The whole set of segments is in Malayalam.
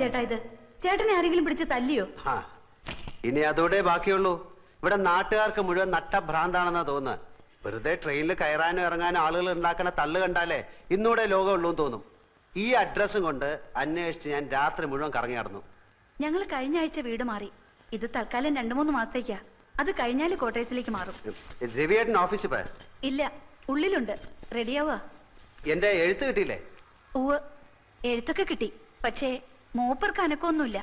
ചേട്ടാ ഇത്? ചേട്ടനെ ആരെങ്കിലും പിടിച്ച് തല്ലിയോ? ഇനി അതോടെ ബാക്കിയുള്ളൂ. ഇവിടെ നാട്ടുകാർക്ക് മുഴുവൻ നട്ടഭ്രാന്താണെന്നാ തോന്നുന്നത്. വെറുതെ ട്രെയിനിൽ കയറാനും ഇറങ്ങാനും ആളുകൾ ഉണ്ടാക്കുന്ന തള്ളു കണ്ടാലേ ഇന്നൂടെ ലോകമുള്ളൂ എന്ന് തോന്നും. ഈ അഡ്രസ്സും കൊണ്ട് അന്വേഷിച്ച് ഞാൻ രാത്രി മുഴുവൻ കറങ്ങി നടന്നു. ഞങ്ങൾ കഴിഞ്ഞ ആഴ്ച വീട് മാറി. ഇത് തൽക്കാലം 2-3 മാസത്തേക്കാ. അത് കഴിഞ്ഞാല് ക്വാർട്ടേഴ്സിലേക്ക് മാറും. രവിയേട്ടൻ ഓഫീസിൽ പോയ? ഇല്ല, ഉള്ളിലുണ്ട്. റെഡിയാവാ. എന്റെ എഴുത്ത് കിട്ടിയില്ലേ? ഉവ്വ്, എഴുത്തൊക്കെ കിട്ടി. പക്ഷേ മൂപ്പർക്ക് അനക്കൊന്നുമില്ല.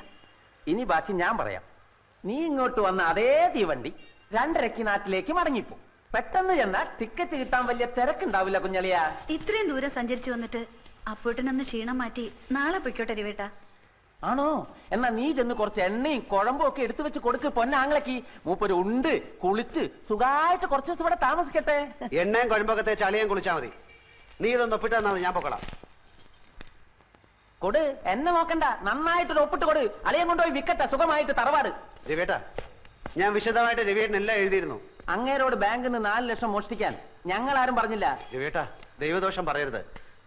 ഇനി ബാക്കി ഞാൻ പറയാം. നീ ഇങ്ങോട്ട് വന്ന അതേ തീവണ്ടി 2:30 നാട്ടിലേക്ക് മടങ്ങിപ്പോ. പെട്ടെന്ന് ചെന്നാൽ ടിക്കറ്റ് കിട്ടാൻ വലിയ തിരക്കുണ്ടാവില്ല കുഞ്ഞളിയ. ഇത്രയും ദൂരം സഞ്ചരിച്ചു വന്നിട്ട് അപ്പോട്ടിനൊന്ന് ക്ഷീണം മാറ്റി നാളെ പൊയ്ക്കോട്ടെ രവിയേട്ടാ. ആണോ? എന്നാ നീ ചെന്ന് കുറച്ച് എണ്ണയും കുഴമ്പും ഒക്കെ എടുത്തു വെച്ച് കൊടുക്ക് പൊന്നാങ്ങളേക്ക്. മൂപ്പര് ഉണ്ട് കുളിച്ച് സുഖമായിട്ട് കുറച്ച് ദിവസം ഇവിടെ താമസിക്കട്ടെ. എണ്ണയും കുഴമ്പൊക്കെ തേച്ച് അളിയാൻ കുളിച്ചാൽ മതി. നീ ഇതൊന്ന് ഒപ്പിട്ട് തന്നാ ഞാൻ പൊക്കളാം. കൊട്, എന്നെ നോക്കണ്ട, നന്നായിട്ടൊരു ഒപ്പിട്ട് കൊട്. അളിയൻ കൊണ്ടുപോയി വിക്കട്ടെ സുഖമായിട്ട് തറവാട്. രവിയേട്ടാ, ഞാൻ വിശദമായിട്ട് രവിയേട്ടൻ എല്ലാം എഴുതിയിരുന്നു. അങ്ങേരോട് ബാങ്കിൽ നിന്ന് 4 ലക്ഷം മോഷ്ടിക്കാൻ ഞങ്ങൾ ആരും പറഞ്ഞില്ല. രവിയേട്ടാ, ദൈവദോഷം പറയരുത്.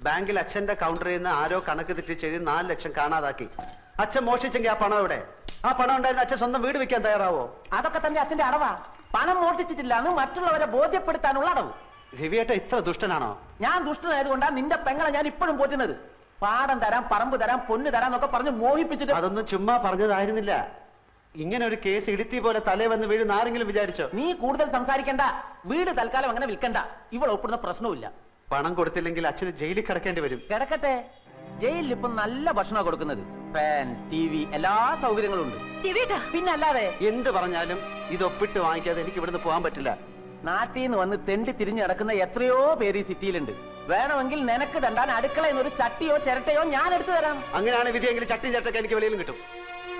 ബാങ്കിൽ അച്ഛന്റെ കൗണ്ടറിൽ നിന്ന് ആരോ കണക്ക് തെറ്റിച്ചെഴുതി 4 ലക്ഷം കാണാതാക്കി. അച്ഛൻ മോഷ്ടിച്ചെങ്കിൽ ആ പണം എവിടെ? ആ പണം ഉണ്ടായിരുന്ന അച്ഛൻ സ്വന്തം വീട് വെക്കാൻ തയ്യാറാവോ? അതൊക്കെ തന്നെ അച്ഛന്റെ അടവാ. പണം മോഷ്ടിച്ചിട്ടില്ല എന്ന് മറ്റുള്ളവരെ ബോധ്യപ്പെടുത്താനുള്ള അടവ്. രവിയേട്ട ഇത്ര ദുഷ്ടനാണോ? ഞാൻ ദുഷ്ടനായതുകൊണ്ടാണ് നിന്റെ പെങ്ങളെ ഞാൻ ഇപ്പോഴും പോറ്റുന്നത്. പാടം തരാം, പറമ്പ് തരാം, പൊന്ന് തരാം എന്നൊക്കെ പറഞ്ഞ് മോഹിപ്പിച്ചിട്ട്. അതൊന്നും ചുമ്മാ പറഞ്ഞതായിരുന്നില്ല. ഇങ്ങനെ ഒരു കേസ് ഇടുത്തി പോലെ തലേ വന്ന് വീഴുന്ന ആരെങ്കിലും വിചാരിച്ചോ? നീ കൂടുതൽ സംസാരിക്കണ്ട. വീട് തൽക്കാലം അങ്ങനെ വിൽക്കണ്ട. ഇവിടെ ഒപ്പിടുന്ന പ്രശ്നവുമില്ല. പണം കൊടുത്തില്ലെങ്കിൽ അച്ഛന് ജയിലിൽ കിടക്കേണ്ടി വരും. കിടക്കട്ടെ. ജയിലിൽ ഇപ്പം നല്ല ഭക്ഷണം കൊടുക്കുന്നത്. ഫാൻ, TV, എല്ലാ സൗകര്യങ്ങളും ഉണ്ട്. പിന്നെ അല്ലാതെ എന്ത് പറഞ്ഞാലും ഇത് ഒപ്പിട്ട് വാങ്ങിക്കാതെ എനിക്ക് ഇവിടുന്ന് പോകാൻ പറ്റില്ല. നാട്ടിൽ നിന്ന് വന്ന് തെണ്ടി തിരിഞ്ഞു നടക്കുന്ന എത്രയോ പേര് ഈ സിറ്റിയിലുണ്ട്. വേണമെങ്കിൽ നിനക്ക് തണ്ടാൻ അടുക്കളയിൽ ഒരു ചട്ടിയോ ചിരട്ടയോ ഞാൻ എടുത്തു തരാം. അങ്ങനെയാണ് വിധിയെങ്കിൽ ചട്ടിയും ചിരട്ടൊക്കെ എനിക്ക് വെളിയിലും കിട്ടും.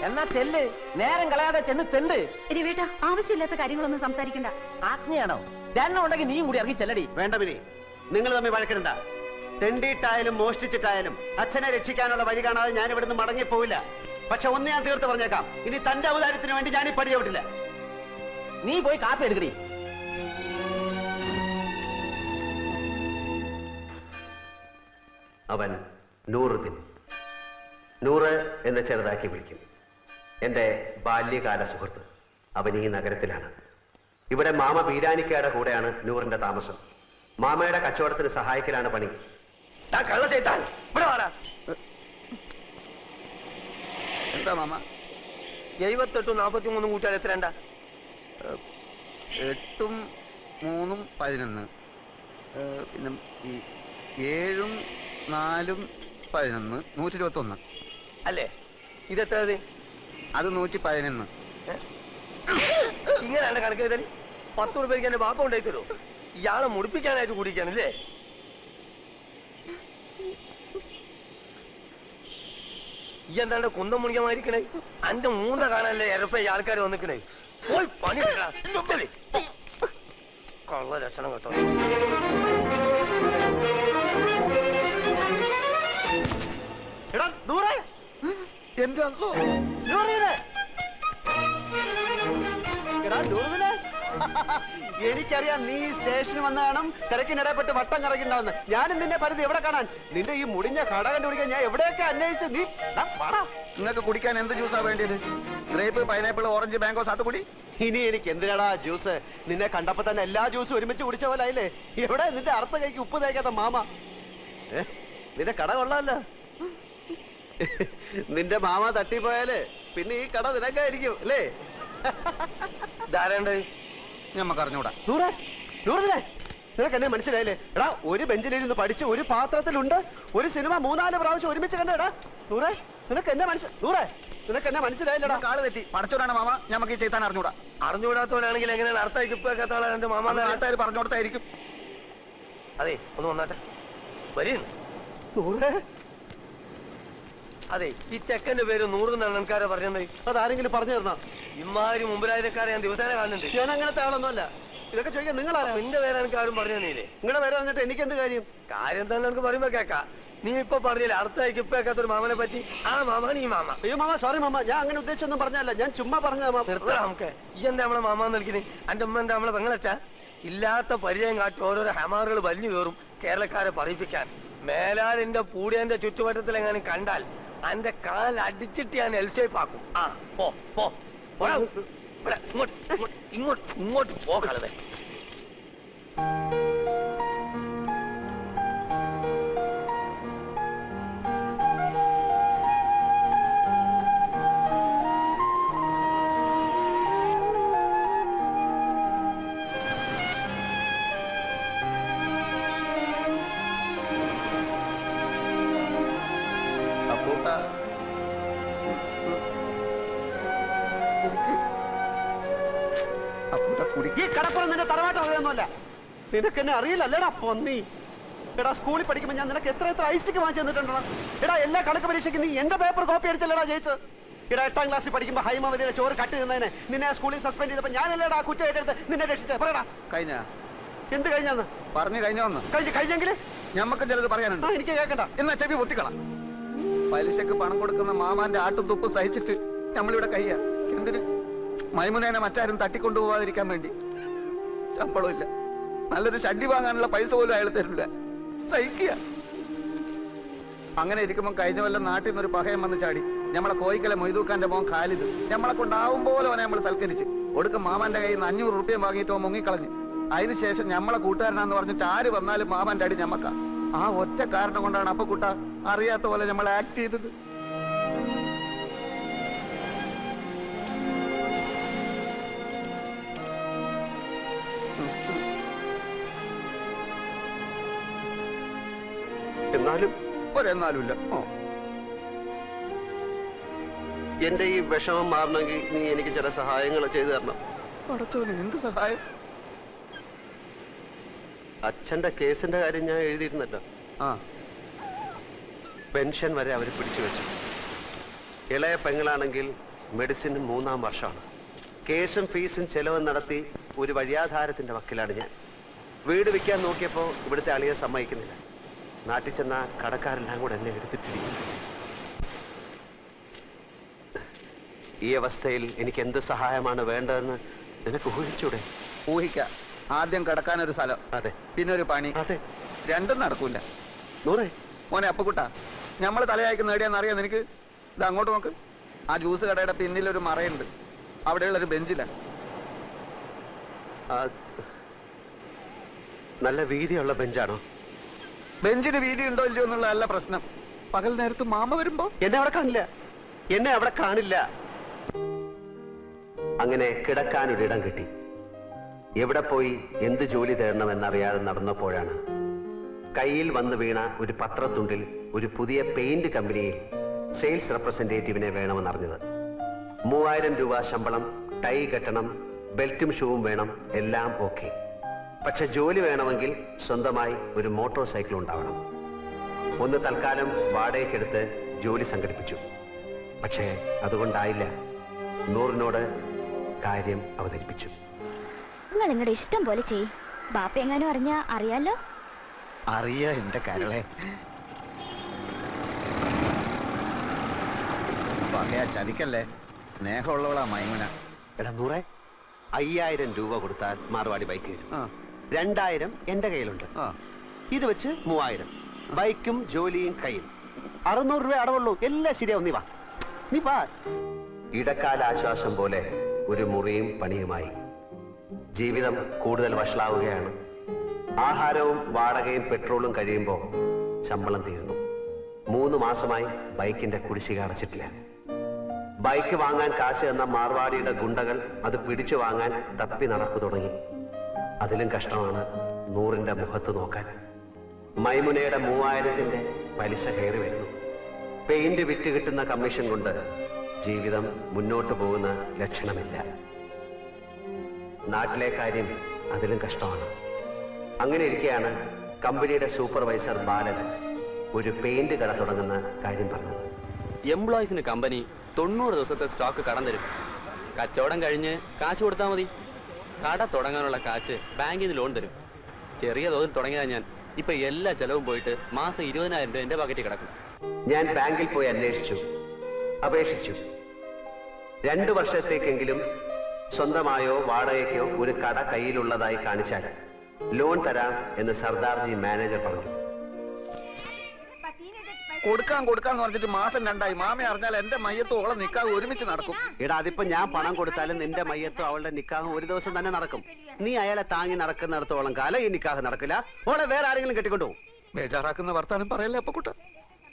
എന്നാ ചെല്ല്, നേരം കളയാതെ ചെന്ന് തെണ്ട്. രവിയേട്ടാ, ആവശ്യമില്ലാത്ത കാര്യങ്ങളൊന്നും സംസാരിക്കണ്ട. ആജ്ഞയാണോ? ദണ്ണം ഉണ്ടെങ്കിൽ നീയും കൂടി ഇറങ്ങി ചെല്ലടി. വേണ്ട വിധി, നിങ്ങൾ തമ്മിൽ വഴക്കിടണ്ട. തെണ്ടിയിട്ടായാലും മോഷ്ടിച്ചിട്ടായാലും അച്ഛനെ രക്ഷിക്കാനുള്ള വഴി കാണാതെ ഞാൻ ഇവിടുന്ന് മടങ്ങിപ്പോവില്ല. പക്ഷെ ഒന്ന് ഞാൻ തീർത്ത് പറഞ്ഞേക്കാം, ഇനി തന്റെ ഔദാര്യത്തിന് വേണ്ടി ഞാൻ ഈ പടി ചവിട്ടില്ല. നീ പോയി കാപ്പി എടുക്കടി. അവൻ നൂറുദ്ദീൻ, നൂറ് എന്ന് ചെറുതാക്കി വിളിക്കും. എന്റെ ബാല്യകാല സുഹൃത്ത്. അവൻ ഈ നഗരത്തിലാണ്. ഇവിടെ മാമ പീരാനിക്കയുടെ കൂടെയാണ് നൂറിന്റെ താമസം. മാമയുടെ കച്ചവടത്തിന് സഹായിക്കലാണ് പണി. എന്താ മാമ? 78 43 കൂട്ടിയാൽ എത്ര? 8 3 11. പിന്നെ ഈ 7 4 11 121 അല്ലേ? ഇതെത്ര? അത് 111. ഇങ്ങനെയാണ് കണക്ക് ചെയ്താൽ 10 രൂപയ്ക്ക് എന്റെ ബാപ്പ ഉണ്ടായി തരുമോ? ഇയാളെ മുടിപ്പിക്കാനായിട്ട് കുടിക്കാനല്ലേ? ഈ എന്താണ്ട് കുന്തം മുണിക്കാമായിരിക്കണേ? അന്റെ മൂന്ന കാണാനല്ലേ എരപ്പ ഈ ആൾക്കാർ വന്നിക്കണേ. പോയി പണി കള്ള ലക്ഷണം കേട്ടോ. എടാ നൂറേ, എന്റെ എനിക്കറിയാം നീ സ്റ്റേഷനിൽ വന്ന കാണും തിരക്കിനിടപെട്ട് വട്ടം കറങ്ങിണ്ടാവുന്ന. ഞാനും നിന്നെ പരിധി എവിടെ കാണാൻ? നിന്റെ ഈ മുടിഞ്ഞ കട കണ്ടുപിടിക്കാൻ ഞാൻ എവിടെയൊക്കെ അന്വേഷിച്ചു. നീ നിങ്ങൾക്ക് കുടിക്കാൻ എന്ത് ജ്യൂസാ വേണ്ടിയത്? ഗ്രേപ്പ്, പൈനാപ്പിൾ, ഓറഞ്ച്, മാംഗോ, സാത്തുകുടി? ഇനി എനിക്ക് എന്തിനാടാ ജ്യൂസ്? നിന്നെ കണ്ടപ്പോ തന്നെ എല്ലാ ജ്യൂസും ഒരുമിച്ച് കുടിച്ച പോലെ ആയില്ലേ? എവിടെ നിന്റെ അർത്ഥ കൈക്ക് ഉപ്പ് തേക്കാത്ത മാമ? നിന്റെ കട കൊള്ളാമല്ലോ. നിന്റെ മാമ തട്ടിപ്പോയാല് പിന്നെ ഈ കട നിനക്കായിരിക്കും അല്ലേ? ധാരണ്ട് ഞമ്മക്ക് അറിഞ്ഞൂടാ. നിനക്ക് എന്നെ മനസ്സിലായില്ലേ? എടാ, ഒരു ബെഞ്ചിലിരുന്ന് പഠിച്ച് ഒരു പാത്രത്തിലുണ്ട് ഒരു സിനിമ 3-4 പ്രാവശ്യം ഒരുമിച്ച് കണ്ടേടാ. നൂറേ, നിനക്ക് എന്നെ മനസ്സിലായില്ലടാ. കാള് തെറ്റി. പടച്ചോടാണ് മാമ, ഞമ്മക്ക് ഈ ചെയ്താൻ അറിഞ്ഞൂടാ. അറിഞ്ഞുകൂടാത്തവനാണെങ്കിൽ എങ്ങനെയാണ് അർത്ഥം ഇപ്പൊ കേട്ടാളെ എന്റെ മാമ നാട്ടുകാർ പറഞ്ഞു കൊടുത്തായിരിക്കും. അതെ, ഒന്ന് വന്നാട്ടെ. വരീ. അതെ, ഈ ചെക്കന്റെ പേര് 100 എണ്ണക്കാരെ പറഞ്ഞത്. അതാരെങ്കിലും പറഞ്ഞു തരണോ? ഇമാതിരി മുമ്പിലായക്കാരെ ഞാൻ ദിവസേന കാണുന്നുണ്ട്. ഞാൻ അങ്ങനത്തെ ആളൊന്നുമല്ല. ഇതൊക്കെ ചോദിക്കാൻ നിങ്ങളാരാ? നിന്റെ പേര് എനിക്ക് ആരും പറഞ്ഞു തന്നീലേ? നിങ്ങളുടെ പേര് വന്നിട്ട് എനിക്ക് എന്ത് കാര്യം? കാര്യം തന്നെ എനിക്ക് പറയുമ്പോ കേക്കാ. നീ ഇപ്പൊ പറഞ്ഞില്ലേ അർത്ഥമായിക്ക് ഇപ്പൊ കേൾക്കാത്തൊരു മാമനെ പറ്റി? ആ മാമാണ് ഈ മാമ. അയ്യോ മാമ, സോറി മാമ, ഞാൻ അങ്ങനെ ഉദ്ദേശിച്ചൊന്നും പറഞ്ഞല്ല. ഞാൻ ചുമ്മാ പറഞ്ഞ നമുക്ക് ഈ എന്താ നമ്മളെ മാമാന്ന് വിളിക്കണേ? എന്റെ ഉമ്മ എന്താ നമ്മളെ പെങ്ങളച്ചാ? ഇല്ലാത്ത പരിചയം കാട്ടി ഓരോരോ ഹമാറുകൾ വലിഞ്ഞു കയറും കേരളക്കാരെ പറയിപ്പിക്കാൻ. മേലാലിന്റെ പൂടിയന്റെ ചുറ്റുവട്ടത്തിലെങ്ങാനും കണ്ടാൽ അന്റെ കാൽ അടിച്ചിട്ട് ഞാൻ എൽ ഷേപ്പ് ആക്കും. ആ പോ പോ പോടാ. ഇവിടെ ഇങ്ങോട്ട് പോ കളവേ. ഈ കടപ്പുറം നിന്റെ തറവാട്ട് അറിയാന്നല്ല. നിനക്ക് എന്നെ അറിയില്ലല്ലേടാ പൊന്നി. എടാ സ്കൂളിൽ പഠിക്കുമ്പോൾ ഞാൻ നിനക്ക് എത്ര ഐസിക്ക് വാങ്ങിച്ചു തന്നിട്ടുണ്ടോ? എടാ എല്ലാ കണക്ക് പരീക്ഷയ്ക്ക് നീ എന്റെ പേപ്പർ കോപ്പി അടിച്ചല്ലേടാ ജയിച്ചത്. എടാ 8ാം ക്ലാസ്സിൽ പഠിക്കുമ്പോൾ ഹൈമവലിയുടെ ചോറ് കട്ട് നിന്നതിനെ നിന്നെ സ്കൂളിൽ സസ്പെൻഡ് ചെയ്തപ്പോൾ ഞാനല്ലേടാ കുറ്റം ഏറ്റെടുത്ത് നിന്നെ രക്ഷിച്ചത്. പറയടാ കഴിഞ്ഞ എന്ത് കഴിഞ്ഞാന്ന് പറഞ്ഞു കഴിഞ്ഞോന്ന് കഴിഞ്ഞെങ്കിൽ ഞമ്മക്കും ചിലത് പറയാനുണ്ട്. എനിക്ക് കേൾക്കണ്ട. എന്നാ ചെവി പൊത്തിക്കള. പലിശക്ക് പണം കൊടുക്കുന്ന മാമാന്റെ ആട്ടും തുപ്പും സഹിച്ചിട്ട് നമ്മളിവിടെ കയ്യാ. എന്തിന്? മൈമുനേനെ മറ്റാരും തട്ടിക്കൊണ്ടുപോകാതിരിക്കാൻ വേണ്ടി. ശമ്പളമില്ല, നല്ലൊരു ഷഡ്ഡി വാങ്ങാനുള്ള പൈസ പോലും അയാൾ തരില്ല. സഹിക്കുക. അങ്ങനെ ഇരിക്കുമ്പോൾ കഴിഞ്ഞ കൊല്ലം നാട്ടിൽ നിന്നൊരു പകയം വന്ന് ചാടി. നമ്മളെ കോയിക്കലെ മൊയ്തൂക്കാന്റെ മോൻ ഖാലിദ് നമ്മളെ കൊണ്ടാവും പോലെ അവനെ നമ്മൾ സൽക്കരിച്ച് ഒടുക്കം മാമാന്റെ കയ്യിൽ നിന്ന് 500 റുപ്യ വാങ്ങിയിട്ട് മുങ്ങിക്കളഞ്ഞു. അതിനുശേഷം നമ്മളെ കൂട്ടുകാരനാന്ന് പറഞ്ഞിട്ട് ആര് വന്നാലും മാമാന്റെ അടി ഞമ്മക്ക. ആ ഒറ്റ കാരണം കൊണ്ടാണ് അപ്പക്കുട്ട അറിയാത്ത പോലെ നമ്മൾ ആക്ട് ചെയ്തത്. എന്നാലും ഒരെന്നാലുമില്ല. എന്റെ ഈ വിഷമം മാറണമെങ്കിൽ നീ എനിക്ക് ചില സഹായങ്ങൾ ചെയ്തു തരണം. അടുത്തവന് എന്ത് സഹായം? അച്ഛന്റെ കേസിന്റെ കാര്യം ഞാൻ എഴുതിയിരുന്നല്ലോ. പെൻഷൻ വരെ അവർ പിടിച്ചു വെച്ചു. ഇളയ പെങ്ങളാണെങ്കിൽ മെഡിസിൻ 3ാം വർഷമാണ്. കേസും ഫീസും ചെലവും നടത്തി ഒരു വഴിയാധാരത്തിന്റെ വക്കിലാണ് ഞാൻ. വീട് വിൽക്കാൻ നോക്കിയപ്പോൾ ഇവിടുത്തെ അളിയെ സമ്മതിക്കുന്നില്ല. നാട്ടിൽ ചെന്ന കടക്കാരെല്ലാം കൂടെ എന്നെ എടുത്തിട്ടിരിക്കും. ഈ അവസ്ഥയിൽ എനിക്ക് എന്ത് സഹായമാണ് വേണ്ടതെന്ന് നിനക്ക് ഊഹിച്ചൂടെ? ഊഹിക്കാം. ആദ്യം കിടക്കാനൊരു സ്ഥലം, അതെ, പിന്നെ ഒരു പണി. അതെ, രണ്ടും നടക്കൂല. നൂറേ മോനെ അപ്പക്കുട്ട, നമ്മള് തലയായിക്ക് നേടിയാന്നറിയാം നിനക്ക്? ഇത് അങ്ങോട്ട് നോക്ക്. ആ ജ്യൂസ് കടയുടെ പിന്നിലൊരു മറയുണ്ട്. അവിടെയുള്ളൊരു ബെഞ്ചില. നല്ല വീതിയുള്ള ബെഞ്ചാണോ? ബെഞ്ചിന് വീതി ഉണ്ടോ ഇല്ലയോ എന്നുള്ളതല്ല പ്രശ്നം. പകൽ നേരത്ത് മാമ വരുമ്പോ എന്നെ അവിടെ കാണില്ല. അങ്ങനെ കിടക്കാനൊരിടം കിട്ടി. എവിടെ പോയി എന്ത് ജോലി തേടണമെന്നറിയാതെ നടന്നപ്പോഴാണ് കയ്യിൽ വന്നു വീണ ഒരു പത്രത്തുണ്ടിൽ ഒരു പുതിയ പെയിന്റ് കമ്പനിയിൽ സെയിൽസ് റെപ്രസെന്റേറ്റീവിനെ വേണമെന്നറിഞ്ഞത്. 3000 രൂപ ശമ്പളം, ടൈ കെട്ടണം, ബെൽറ്റും ഷൂവും വേണം, എല്ലാം ഓക്കെ. പക്ഷെ ജോലി വേണമെങ്കിൽ സ്വന്തമായി ഒരു മോട്ടോർ സൈക്കിൾ ഉണ്ടാവണം. ഒന്ന് തൽക്കാലം വാടകയ്ക്കെടുത്ത് ജോലി സംഘടിപ്പിച്ചു. പക്ഷേ അതുകൊണ്ടായില്ല. നൂറിനോട് കാര്യം അവതരിപ്പിച്ചു. നിങ്ങൾ നിങ്ങളുടെ ഇഷ്ടം പോലെ ചെയ്യ്. ബാപ്പ എങ്ങാനും അറിഞ്ഞാ അറിയാലോ. അറിയാ എന്റെ കരളെ. പകയാ ചതിക്കല്ലേ. സ്നേഹമുള്ളവളാ മൈമുന. എടാ നൂറെ, 5000 രൂപ കൊടുത്താൽ മാർവാടി ബൈക്ക് വരും. 2000 എന്റെ കയ്യിലുണ്ട്. ഇത് വെച്ച് 3000. ബൈക്കും ജോലിയും കയ്യിൽ. 600 രൂപ അടവുള്ളൂ. എല്ലാം ശരിയാവും. നീ വാ. ഇടക്കാല ആശ്വാസം പോലെ ഒരു മുറിയും പണിയുമായി. ജീവിതം കൂടുതൽ വഷളാവുകയാണ്. ആഹാരവും വാടകയും പെട്രോളും കഴിയുമ്പോൾ ശമ്പളം തീരുന്നു. 3 മാസമായി ബൈക്കിന്റെ കുടിശ്ശിക അടച്ചിട്ടില്ല. ബൈക്ക് വാങ്ങാൻ കാശ് എന്ന മാർവാടിയുടെ ഗുണ്ടകൾ അത് പിടിച്ചു വാങ്ങാൻ തപ്പി നടപ്പ് തുടങ്ങി. അതിലും കഷ്ടമാണ് നൂറിന്റെ മുഖത്ത് നോക്കാൻ. മൈമുനയുടെ 3000ന്റെ പലിശ കയറി വരുന്നു. പെയിന്റ് വിറ്റ് കിട്ടുന്ന കമ്മീഷൻ കൊണ്ട് ജീവിതം മുന്നോട്ട് പോകുന്ന ലക്ഷണമില്ല. നാട്ടിലെ കാര്യം അതിലും കഷ്ടമാണ്. അങ്ങനെ ഇരിക്കെയാണ് കമ്പനിയുടെ സൂപ്പർവൈസർ ബാലൻ ഒരു പെയിന്റ് കട തുടങ്ങുന്ന കാര്യം പറഞ്ഞത്. എംപ്ലോയീസിന് കമ്പനി 90 ദിവസത്തെ സ്റ്റോക്ക് കടം തരും. കച്ചവടം കഴിഞ്ഞ് കാശ് കൊടുത്താൽ മതി. കട തുടങ്ങാനുള്ള കാശ് ബാങ്കിൽ നിന്ന് ലോൺ തരും. ചെറിയ തോതിൽ തുടങ്ങിയതാ ഞാൻ. ഇപ്പൊ എല്ലാ ചെലവും പോയിട്ട് മാസം 20,000 രൂപ എന്റെ പാക്കറ്റിൽ കിടക്കും. ഞാൻ ബാങ്കിൽ പോയി അപേക്ഷിച്ചു. 2 വർഷത്തേക്കെങ്കിലും സ്വന്തമായോ വാടകയ്ക്കോ ഒരു കട കയ്യിലുള്ളതായി കാണിച്ചാൽ ലോൺ തരാം എന്ന് സർദാർജി മാനേജർ പറഞ്ഞു. കൊടുക്കാന്ന് പറഞ്ഞിട്ട് മാസം 2 മാമ അറിഞ്ഞാൽ എന്റെ മയ്യത്തും ഓളെ നിക്കാഹ് ഒരുമിച്ച് നടക്കും. എടാ അതിപ്പോ ഞാൻ പണം കൊടുത്താലും നിന്റെ മയ്യത്തും അവളുടെ നിക്കാഹും ഒരു ദിവസം തന്നെ നടക്കും. നീ അയാളെ താങ്ങി നടക്കുന്നിടത്തോളം കാലം ഈ നിക്കാഹ് നടക്കില്ല. ഓളെ വേറെ ആരെങ്കിലും കെട്ടിക്കൊണ്ടുപോകും. ബേജാറാക്കുന്ന വർത്താനം പറയല്ലേ അപ്പക്കുട്ട.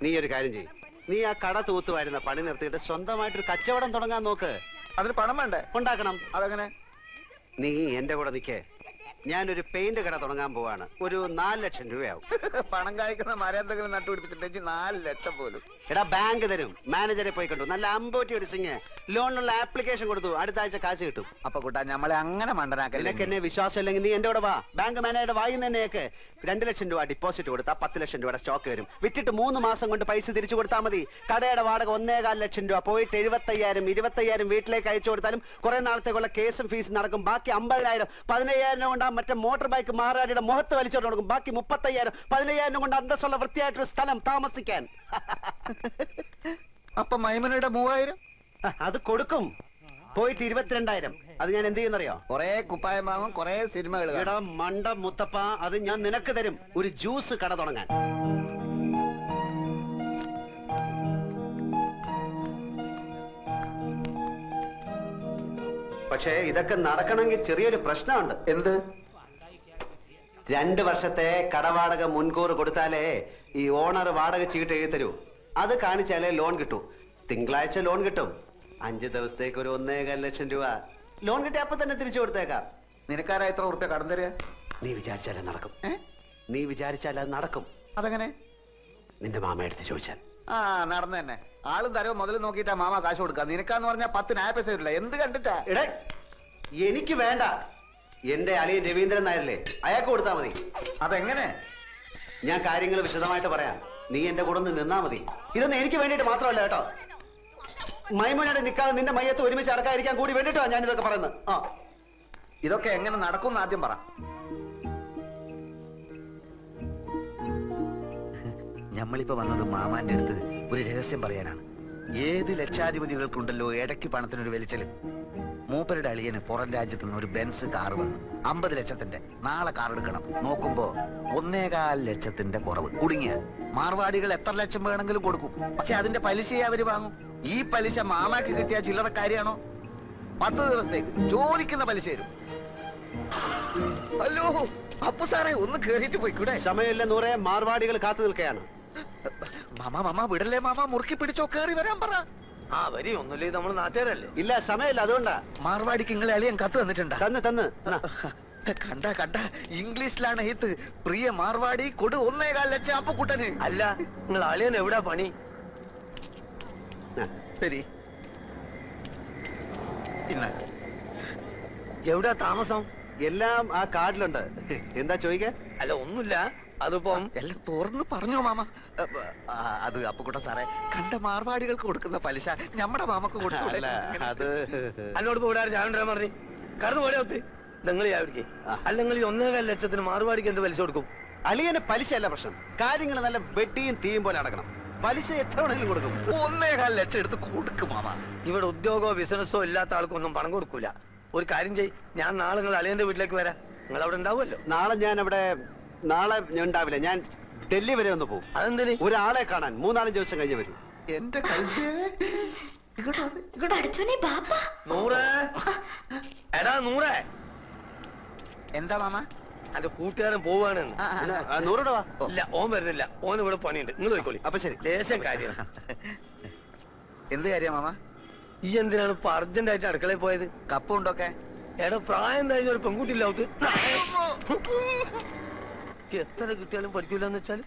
നീ ഒരു കാര്യം ചെയ്യും, നീ ആ കട തൂത്തുവായിരുന്ന പണി നിർത്തിയിട്ട് സ്വന്തമായിട്ടൊരു കച്ചവടം തുടങ്ങാൻ നോക്ക്. അതിന് പണം വേണ്ടേ? ഉണ്ടാക്കണം. അതെങ്ങനെ? നീ എന്റെ കൂടെ നിക്കേ. ഞാനൊരു പെയിന്റ് കട തുടങ്ങാൻ പോവാണ്. ഒരു 4 ലക്ഷം രൂപയാവും. പണം കായ്ക്കുന്ന മരന്തെങ്കിലും നട്ടുപിടിപ്പിച്ചിട്ടുണ്ടെങ്കിൽ 4 ലക്ഷം പോലും. എടാ ബാങ്ക് തരും. മാനേജറെ പോയി കണ്ടു. നല്ല അമ്പോറ്റി അടിച്ചിങ് ലോണിനുള്ള ആപ്ലിക്കേഷൻ കൊടുത്തു. അടുത്ത ആഴ്ച കാശ് കിട്ടും. അപ്പൊ കൂട്ടാ നമ്മളെ അങ്ങനെ മണ്ടനാക്കല്ലേ. നിനക്ക് എന്നെ വിശ്വാസം ഇല്ലെങ്കിൽ നീ എന്റെ കൂടെ വാ. ബാങ്ക് മാനേജറുടെ വായി തന്നെയൊക്കെ 2 ലക്ഷം രൂപ ഡിപ്പോസിറ്റ് കൊടുത്താൽ 10 ലക്ഷം രൂപയുടെ സ്റ്റോക്ക് വരും. വിറ്റിട്ട് 3 മാസം കൊണ്ട് പൈസ തിരിച്ചു കൊടുത്താൽ മതി. കടയുടെ വാടക 1.25 ലക്ഷം രൂപ. പോയിട്ട് 75,000 25,000 വീട്ടിലേക്ക് അയച്ചു കൊടുത്താലും കുറെ നാളത്തേക്കുള്ള കേസും ഫീസും നടക്കും. ബാക്കി 50,000 15,000 കൊണ്ട് മറ്റേ മോട്ടോർ ബൈക്ക് മാറാടിയുടെ മുഖത്ത് വലിച്ചോണ്ട് കൊടുക്കും. ബാക്കി 35,000 15,000 കൊണ്ട് അന്തസ്സുള്ള വൃത്തിയായിട്ടൊരു സ്ഥലം താമസിക്കാൻ. അപ്പൊ മൈമനയുടെ 3,000 അത് കൊടുക്കും. പോയിട്ട് 22,000. അത് ഞാൻ എന്ത് ചെയ്യുന്നറിയോ? കൊറേ കുപ്പായം വാങ്ങും, കൊറേ സിനിമകൾ. എടാ മണ്ട മുത്തപ്പ, അത് ഞാൻ നിനക്ക് തരും. ഒരു ജ്യൂസ് കട തുടങ്ങാൻ. പക്ഷേ ഇതൊക്കെ നടക്കണമെങ്കിൽ ചെറിയൊരു പ്രശ്നമുണ്ട്. എന്ത്? 2 വർഷത്തെ കടവാടക മുൻകൂർ കൊടുത്താലേ ഈ ഓണർ വാടക ചീട്ട് എഴുതി തരൂ. അത് കാണിച്ചാലേ ലോൺ കിട്ടൂ. തിങ്കളാഴ്ച ലോൺ കിട്ടും. 5 ദിവസത്തേക്ക് ഒരു 1.25 ലക്ഷം രൂപ ലോൺ കിട്ടി. അപ്പൊ തന്നെ തിരിച്ചു കൊടുത്തേക്കാം. നിനക്കാരാ എത്ര ഉറുപ്പ്യ കടം തരിക? നീ വിചാരിച്ചാലേ നടക്കും. നീ വിചാരിച്ചാൽ അത് നടക്കും. അതെങ്ങനെ? നിന്റെ മാമ എടുത്ത് ചോദിച്ചാൽ. ആ നടന്നു തന്നെ. ആളും തരവും മുതൽ നോക്കിയിട്ടാ മാമ കാശ് കൊടുക്കുക. നിനക്കാന്ന് പറഞ്ഞാൽ 10 ന്യായ പൈസ വരില്ല. എന്ത് കണ്ടിട്ടാ? എടേ എനിക്ക് വേണ്ട. എന്റെ അളിയൻ രവീന്ദ്രൻ നായരല്ലേ, അയാൾക്ക് കൊടുത്താൽ മതി. അതെങ്ങനെ? ഞാൻ കാര്യങ്ങൾ വിശദമായിട്ട് പറയാം. നീ എന്റെ കൂടെ നിന്നാ മതി. ഇതൊന്നും എനിക്ക് വേണ്ടിയിട്ട് മാത്രമല്ല കേട്ടോ. മൈമുനയുടെ നിക്കാതെ നിന്റെ മയ്യത്ത് ഒരുമിച്ച് അടക്കാതിരിക്കാൻ കൂടി വേണ്ടിട്ടോ ഞാൻ ഇതൊക്കെ പറയുന്നത്. ആ ഇതൊക്കെ എങ്ങനെ നടക്കും ആദ്യം പറ. ഞമ്മളിപ്പോ വന്നത് മാമാന്റെ അടുത്ത് ഒരു രഹസ്യം പറയാനാണ്. ഏത് ലക്ഷാധിപതികൾക്കുണ്ടല്ലോ ഇടയ്ക്ക് പണത്തിനൊരു വലിച്ചല്. മൂപ്പരുടെ അളിയന് പുറം രാജ്യത്ത് നിന്ന് ഒരു ബെൻസ് കാർ വന്നു. 50 ലക്ഷത്തിന്റെ. നാളെ കാർ എടുക്കണം. നോക്കുമ്പോ 1.25 ലക്ഷത്തിന്റെ കുറവ്. കുടുങ്ങിയ മാർവാടികൾ എത്ര ലക്ഷം വേണമെങ്കിലും കൊടുക്കും. പക്ഷെ അതിന്റെ പലിശയെ അവര് വാങ്ങും. ഈ പലിശ മാമാക്ക് കിട്ടിയ ചില്ലറ കാര്യമാണോ? 10 ദിവസത്തേക്ക് ചോദിക്കുന്ന പലിശ തരും. ഹലോ അപ്പു സാറേ, ഒന്ന് കേറിയിട്ട് പോയിക്കൂടെ? സമയമില്ല നൂറെ, മാർവാടികൾ കാത്തു നിൽക്കുകയാണ്. മാമ വിടല്ലേ മാമ, മുറുക്കി പിടിച്ചോ, കേറി വരാൻ പറ. ആ വരി, ഒന്നുമില്ലേ നമ്മൾ നാട്ടുകാരല്ലേ. ഇല്ല സമയമില്ല, അതുകൊണ്ടാ. മാർവാടിക്ക് നിങ്ങളെ അളിയൻ കത്ത് തന്നിട്ടുണ്ടാ? തന്ന് കണ്ട ഇംഗ്ലീഷിലാണ് എഴുത്ത്. പ്രിയ മാർവാടി കൊടു 1.25 ലക്ഷം അപ്പുക്കുട്ടന്. അല്ല, നിങ്ങൾ അളിയൻ എവിടാ പണി? ശരി, പിന്നെ എവിടാ താമസം? എല്ലാം ആ കാർഡിലുണ്ട്. എന്താ ചോദിക്കാൻ? അല്ല ഒന്നുമില്ല, അതിപ്പം എല്ലാം തുറന്ന് പറഞ്ഞോ മാമ. അത് അപ്പുക്കുട്ട സാറേ, കണ്ട മാർവാടികൾക്ക് കൊടുക്കുന്ന പലിശ നമ്മുടെ മാമക്ക് കൊടുത്തു. അത് എന്നോട് ഇപ്പൊ ഇവിടെ ചാവണ്ടാൻ പറഞ്ഞു കടന്നു പോലെ ഒത്ത് നിങ്ങൾ ചാവിടിക്കേ. അല്ലെങ്കിൽ 1.25 ലക്ഷത്തിന് മാർവാടിക്ക് എന്ത് പലിശ കൊടുക്കും? അളിയന് പലിശ അല്ല പ്രശ്നം. കാര്യങ്ങൾ നല്ല വെട്ടിയും തീയും പോലെ നടക്കണം. പലിശ എത്ര വേണമെങ്കിലും കൊടുക്കും. 1.25 ലക്ഷം എടുത്ത് കൊടുക്കും മാമ. ഇവിടെ ഉദ്യോഗമോ ബിസിനസ്സോ ഇല്ലാത്ത ആൾക്കൊന്നും പണം കൊടുക്കൂല. ഒരു കാര്യം ചെയ്, ഞാൻ നാളെ നിങ്ങൾ അളിയന്റെ വീട്ടിലേക്ക് വരാം. നിങ്ങൾ അവിടെ ഉണ്ടാവുമല്ലോ? നാളെ ഞാൻ ഉണ്ടാവില്ല. ഞാൻ ഡൽഹി വരെ ഒന്ന് പോകും. അതെന്തിന്? ഒരാളെ കാണാൻ 3-4 ദിവസം കഴിഞ്ഞ് വരും. എന്റെ കൈ നൂറേ, എടാ നൂറേ. എന്താ മാമ? എന്റെ കൂട്ടുകാരൻ പോവാണെന്ന്. നൂറോടെ വാ. ഇല്ല, ഓൻ വരുന്നില്ല. ഓൻ ഇവിടെ പണിയുണ്ട്. നിങ്ങൾ പോയിക്കോളി. അപ്പൊ ശരി. ലേശം കാര്യം. എന്ത് കാര്യം മാമ? ഈ എന്തിനാണ് ഇപ്പൊ അർജന്റായിട്ട് അടുക്കളയിൽ പോയത്? കപ്പ് ഉണ്ടോക്കെ? എടാ പ്രായം കഴിഞ്ഞ ഒരു പെൺകുട്ടി ഇല്ലാത്ത എത്ര കിട്ടിയാലും പഠിക്കൂലെന്ന് വെച്ചാല്